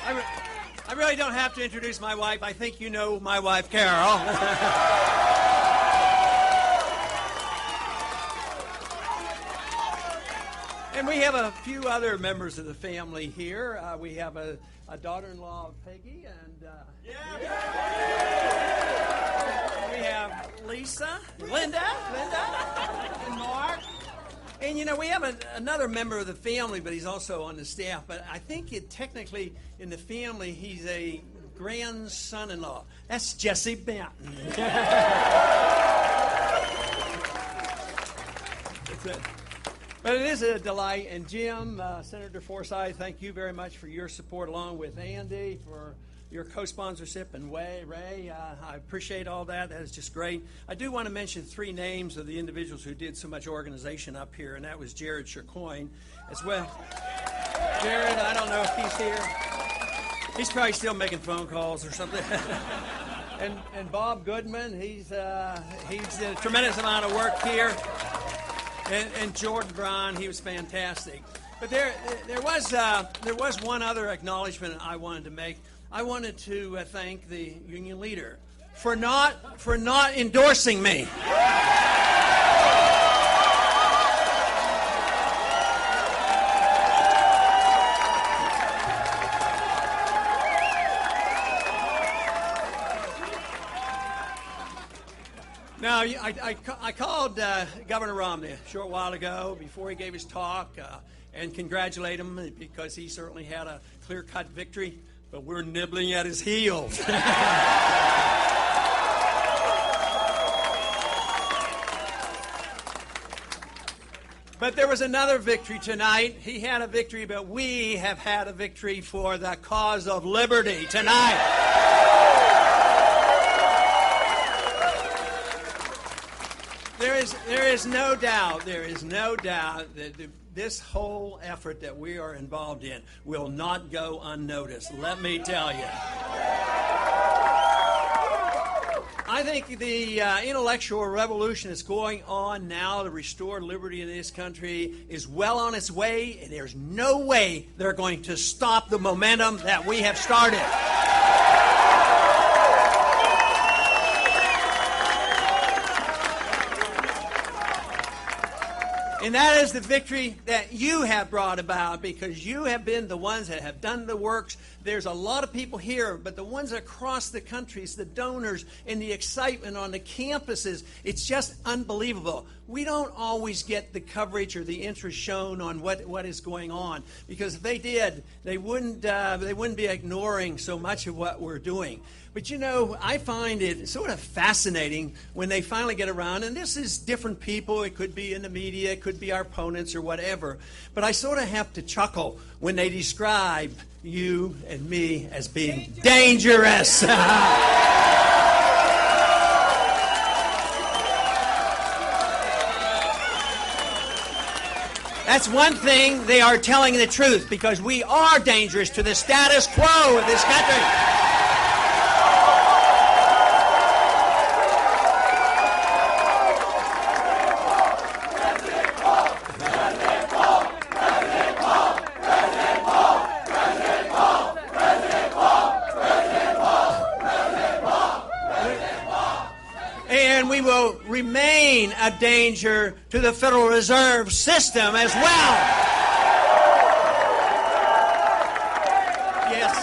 I really don't have to introduce my wife. I think you know my wife, Carol. And we have a few other members of the family here. We have a daughter-in-law, Peggy, and we have Lisa, Linda, and Mark. And, you know, we have another member of the family, but he's also on the staff. But I think technically in the family, he's a grandson-in-law. That's Jesse Benton. That's it. But it is a delight. And Jim, Senator Forsyth, thank you very much for your support, along with Andy for your co-sponsorship, and Ray. I appreciate all that. That is just great. I do want to mention 3 names of the individuals who did so much organization up here, and that was Jared Shercoin as well. Jared, I don't know if he's here. He's probably still making phone calls or something. and Bob Goodman, he's did a tremendous amount of work here. And Jordan Braun, he was fantastic. But there was one other acknowledgement I wanted to make. I wanted to thank the union leader for not endorsing me. Now, I called Governor Romney a short while ago before he gave his talk and congratulate him because he certainly had a clear-cut victory, but we're nibbling at his heels. But there was another victory tonight. He had a victory, but we have had a victory for the cause of liberty tonight. There is no doubt that this whole effort that we are involved in will not go unnoticed. Let me tell you. I think the intellectual revolution that's going on now to restore liberty in this country is well on its way, and there's no way they're going to stop the momentum that we have started. And that is the victory that you have brought about, because you have been the ones that have done the works. There's a lot of people here, but the ones across the countries, the donors, and the excitement on the campuses, it's just unbelievable. We don't always get the coverage or the interest shown on what is going on, because if they did, they wouldn't be ignoring so much of what we're doing. But, you know, I find it sort of fascinating when they finally get around, and this is different people. It could be in the media, it could be our opponents or whatever. But I sort of have to chuckle when they describe you and me as being dangerous. That's one thing. They are telling the truth, because we are dangerous to the status quo of this country. We will remain a danger to the Federal Reserve System as well. Yes.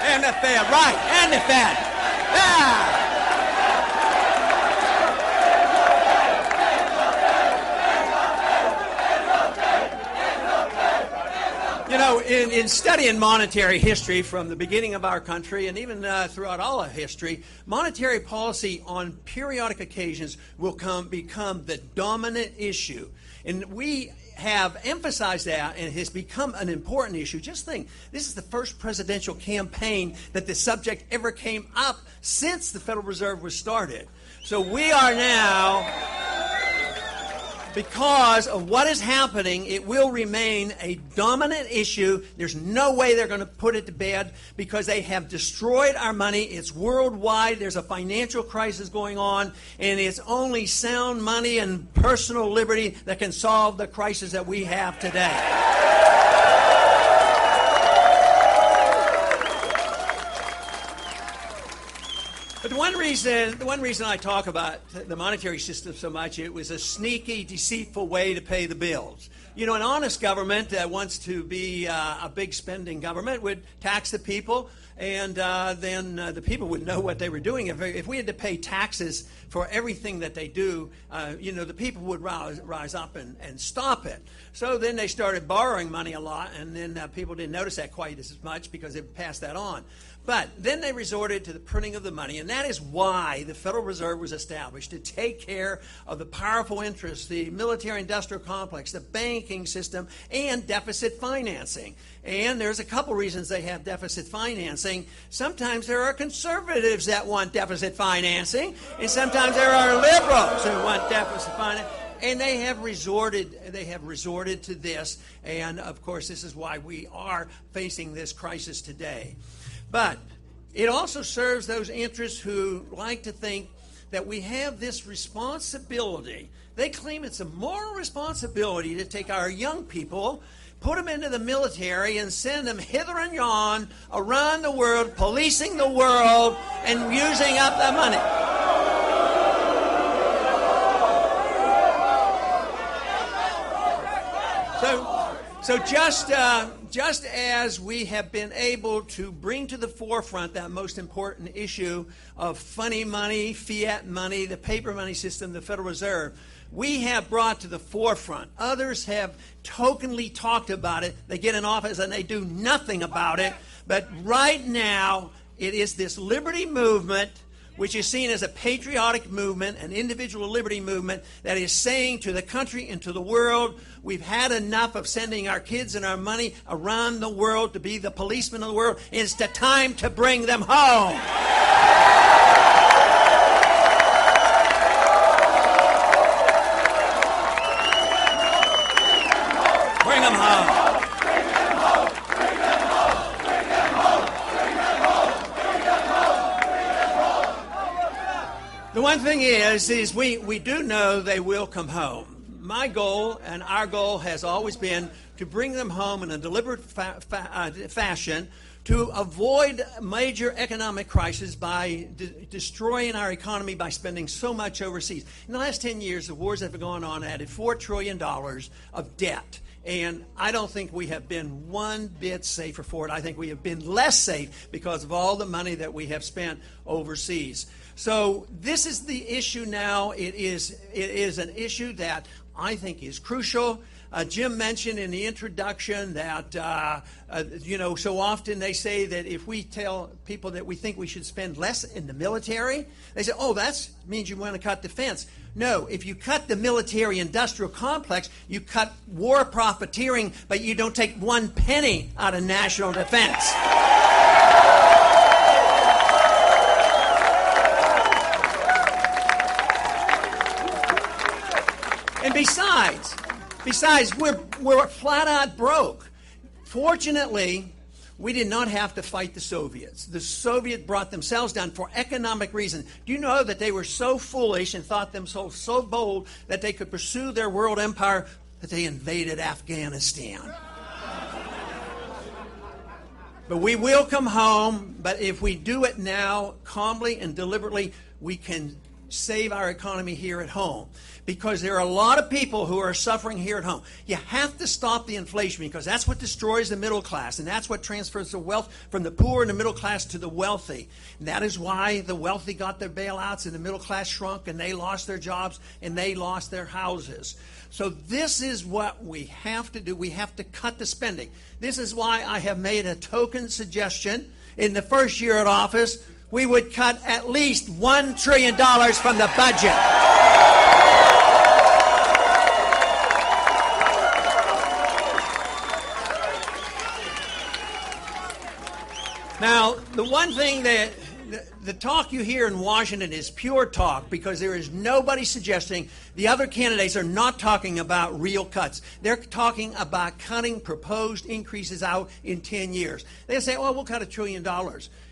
And the Fed, right, and the Fed. Yeah. You know, in studying monetary history from the beginning of our country and even throughout all of history, monetary policy on periodic occasions will become the dominant issue. And we have emphasized that, and it has become an important issue. Just think, this is the first presidential campaign that the subject ever came up since the Federal Reserve was started. So we are now... Because of what is happening, it will remain a dominant issue. There's no way they're going to put it to bed, because they have destroyed our money. It's worldwide. There's a financial crisis going on, and it's only sound money and personal liberty that can solve the crisis that we have today. one reason I talk about the monetary system so much, it was a sneaky, deceitful way to pay the bills. You know, an honest government that wants to be a big spending government would tax the people, and then the people would know what they were doing. If we had to pay taxes for everything that they do, you know, the people would rise up and stop it. So then they started borrowing money a lot, and then people didn't notice that quite as much because they passed that on. But then they resorted to the printing of the money, and that is why the Federal Reserve was established, to take care of the powerful interests, the military-industrial complex, the banking system, and deficit financing. And there's a couple reasons they have deficit financing. Sometimes there are conservatives that want deficit financing, and sometimes there are liberals who want deficit financing. And they have resorted to this, and of course this is why we are facing this crisis today. But it also serves those interests who like to think that we have this responsibility. They claim it's a moral responsibility to take our young people, put them into the military, and send them hither and yon around the world, policing the world and using up the money. So just as we have been able to bring to the forefront that most important issue of funny money, fiat money, the paper money system, the Federal Reserve, we have brought to the forefront. Others have tokenly talked about it. They get in office and they do nothing about it. But right now, it is this liberty movement, which is seen as a patriotic movement, an individual liberty movement, that is saying to the country and to the world, we've had enough of sending our kids and our money around the world to be the policemen of the world. It's the time to bring them home. Bring them home. The one thing is we do know they will come home. My goal and our goal has always been to bring them home in a deliberate fashion to avoid major economic crisis by destroying our economy by spending so much overseas. In the last 10 years, the wars that have gone on added $4 trillion of debt. And I don't think we have been one bit safer for it. I think we have been less safe because of all the money that we have spent overseas. So this is the issue now. It is an issue that I think is crucial. Jim mentioned in the introduction that, so often they say that if we tell people that we think we should spend less in the military, they say, oh, that means you want to cut defense. No, if you cut the military-industrial complex, you cut war profiteering, but you don't take one penny out of national defense. And besides, we're flat out broke. Fortunately, we did not have to fight the Soviets. The Soviets brought themselves down for economic reasons. Do you know that they were so foolish and thought themselves so bold that they could pursue their world empire that they invaded Afghanistan? But we will come home, but if we do it now, calmly and deliberately, we can save our economy here at home. Because there are a lot of people who are suffering here at home. You have to stop the inflation because that's what destroys the middle class, and that's what transfers the wealth from the poor and the middle class to the wealthy. And that is why the wealthy got their bailouts and the middle class shrunk and they lost their jobs and they lost their houses. So this is what we have to do. We have to cut the spending. This is why I have made a token suggestion. In the first year at office, we would cut at least $1 trillion from the budget. Now, the one thing that the talk you hear in Washington is pure talk because there is nobody suggesting, the other candidates are not talking about real cuts. They're talking about cutting proposed increases out in 10 years. They say, well, we'll cut $1 trillion.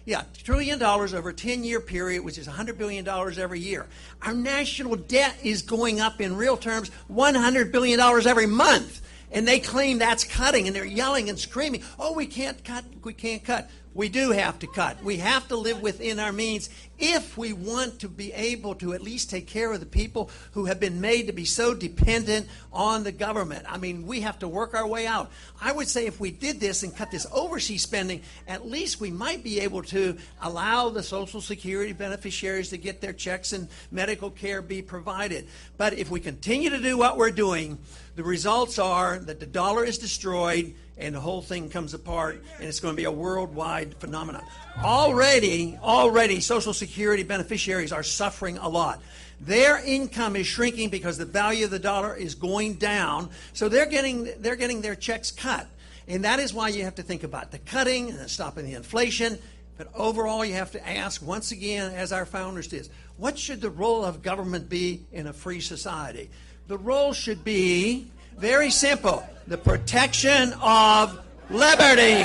Yeah, $1 trillion over a 10-year period, which is $100 billion every year. Our national debt is going up in real terms $100 billion every month. And they claim that's cutting, and they're yelling and screaming, oh, we can't cut, we can't cut. We do have to cut. We have to live within our means if we want to be able to at least take care of the people who have been made to be so dependent on the government. I mean, we have to work our way out. I would say if we did this and cut this overseas spending, at least we might be able to allow the Social Security beneficiaries to get their checks and medical care be provided. But if we continue to do what we're doing, the results are that the dollar is destroyed and the whole thing comes apart, and it's going to be a worldwide phenomenon. Already, Social Security beneficiaries are suffering a lot. Their income is shrinking because the value of the dollar is going down, so they're getting their checks cut. And that is why you have to think about the cutting and stopping the inflation. But overall, you have to ask, once again, as our founders did, what should the role of government be in a free society? The role should be very simple: the protection of liberty.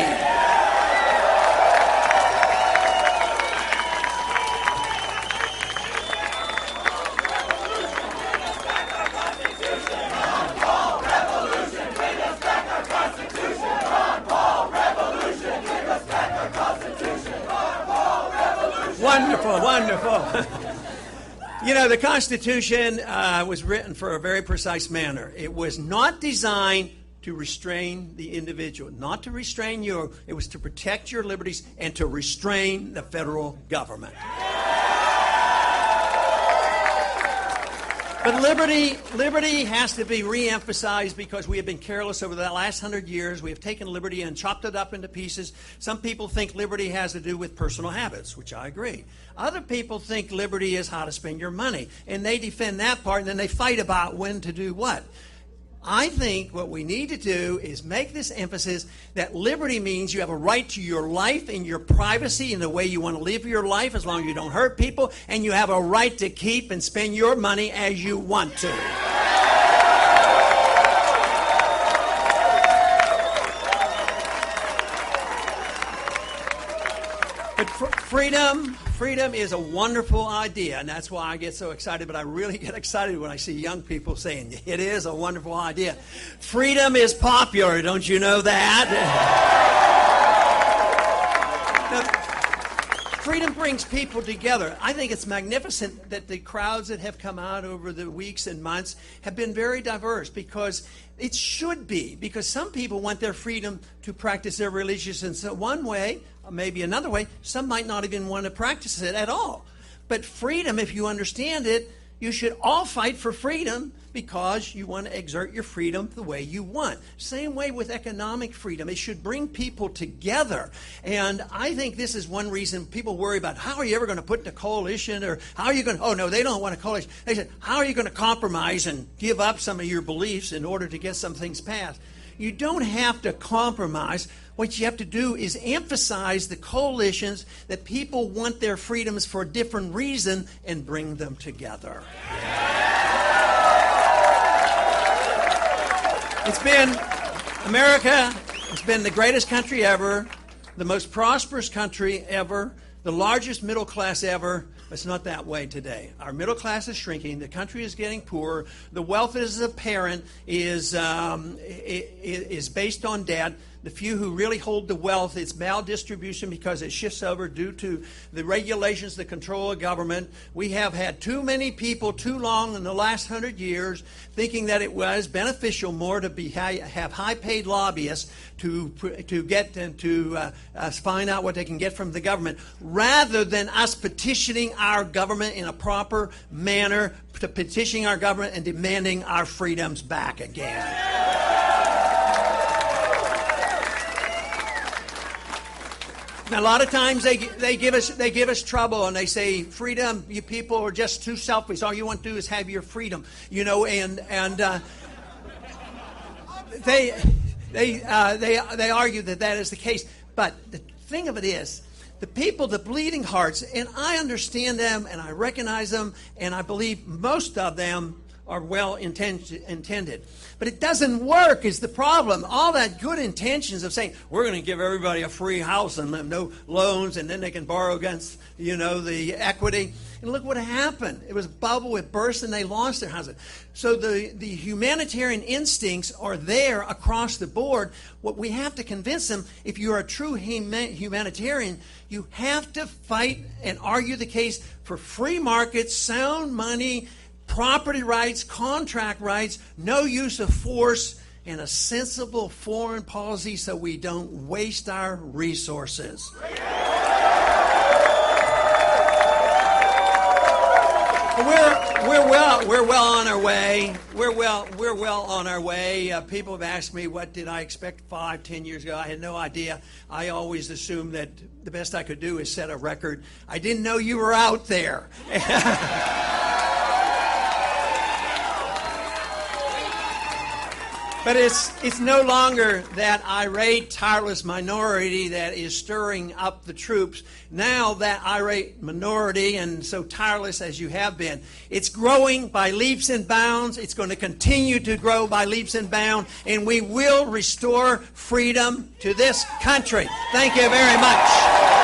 Wonderful, wonderful. You know, the Constitution was written for a very precise manner. It was not designed to restrain the individual, not to restrain you. It was to protect your liberties and to restrain the federal government. But liberty has to be re-emphasized because we have been careless over the last 100 years. We have taken liberty and chopped it up into pieces. Some people think liberty has to do with personal habits, which I agree. Other people think liberty is how to spend your money, and they defend that part, and then they fight about when to do what. I think what we need to do is make this emphasis that liberty means you have a right to your life and your privacy and the way you want to live your life as long as you don't hurt people, and you have a right to keep and spend your money as you want to. But freedom is a wonderful idea, and that's why I get so excited. But I really get excited when I see young people saying, it is a wonderful idea. Freedom is popular, don't you know that? Now, freedom brings people together. I think it's magnificent that the crowds that have come out over the weeks and months have been very diverse, because it should be, because some people want their freedom to practice their religious in one way, or maybe another way. Some might not even want to practice it at all. But freedom, if you understand it, you should all fight for freedom because you want to exert your freedom the way you want. Same way with economic freedom. It should bring people together. And I think this is one reason people worry about, how are you ever going to put in a coalition, or how are you going to, oh no, they don't want a coalition. They said, how are you going to compromise and give up some of your beliefs in order to get some things passed? You don't have to compromise. What you have to do is emphasize the coalitions that people want their freedoms for a different reason and bring them together. It's been, America has been the greatest country ever, the most prosperous country ever, the largest middle class ever. It's not that way today. Our middle class is shrinking. The country is getting poorer. The wealth as apparent is based on debt. The few who really hold the wealth, it's maldistribution because it shifts over due to the regulations that control the government. We have had too many people too long in the last 100 years thinking that it was beneficial more to have high-paid lobbyists to get and to find out what they can get from the government, rather than us petitioning our government in a proper manner, petitioning our government and demanding our freedoms back again. Now, a lot of times they give us trouble, and they say, freedom, you people are just too selfish. All you want to do is have your freedom, you know, and they argue that is the case. But the thing of it is, the people, the bleeding hearts, and I understand them and I recognize them, and I believe most of them are well intended. But it doesn't work is the problem. All that good intentions of saying, we're going to give everybody a free house and no loans, and then they can borrow against, the equity. And look what happened. It was a bubble, it burst, and they lost their houses. So the humanitarian instincts are there across the board. What we have to convince them, if you're a true humanitarian, you have to fight and argue the case for free markets, sound money, property rights, contract rights, no use of force, and a sensible foreign policy so we don't waste our resources. We're well on our way. We're well on our way. People have asked me, what did I expect 5-10 years ago? I had no idea. I always assumed that the best I could do is set a record. I didn't know you were out there. But it's no longer that irate, tireless minority that is stirring up the troops. Now that irate minority, and so tireless as you have been, it's growing by leaps and bounds. It's going to continue to grow by leaps and bounds, and we will restore freedom to this country. Thank you very much.